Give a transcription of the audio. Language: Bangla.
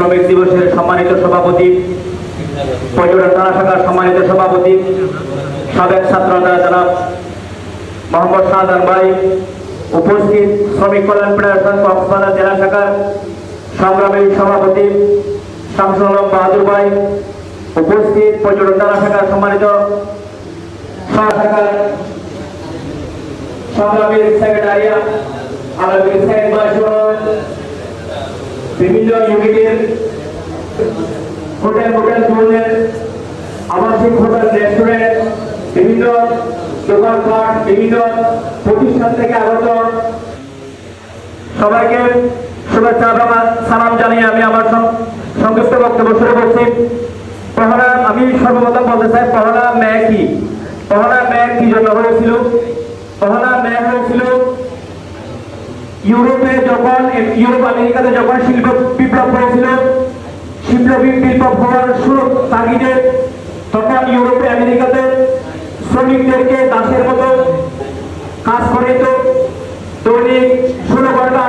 শ্রমিক দিবসের সম্মানিত সভাপতি, পর্যটন থানা শাখার সম্মানিত সভাপতি, সাবেক ছাত্র জনাব মোহাম্মদ শাহজাহান ভাই, উপস্থিত শ্রমিক কল্যাণ ফেডারেশন কক্সবাজার জেলা শাখার সংগ্রামী সভাপতি শামসুল আলম বাহাদুর ভাই, উপস্থিত পর্যটন থানা শাখার সম্মানিত শাখার সংগ্রামী সেক্রেটারিয়া আলমগীর সাহেব ভাই, বিভিন্ন ইউনিটের হোটেল ধরনের আবাসিক হোটেল, রেস্টুরেন্ট, বিভিন্ন দোকানপাট, বিভিন্ন প্রতিষ্ঠান থেকে আগত সবাইকে শুভেচ্ছা এবং সালাম জানিয়ে আমি আমার সংক্ষিপ্ত বক্তব্য শুরু করছি। পহলা, আমি সর্বপ্রথম বলতে চাই পহলা মে কি? পহলা মে কি জন্য হয়েছিল? পহলা মে হয়েছিল ইউরোপে যখন আমেরিকাতে যখন শিল্প বিপ্লব হয়েছিল, শিল্প বিপ্লব হওয়ার শুরু তাগিদে তখন ইউরোপে আমেরিকাতে শ্রমিকদেরকে দাসের মতো কাজ করে, তো দৈনিক 16 ঘন্টা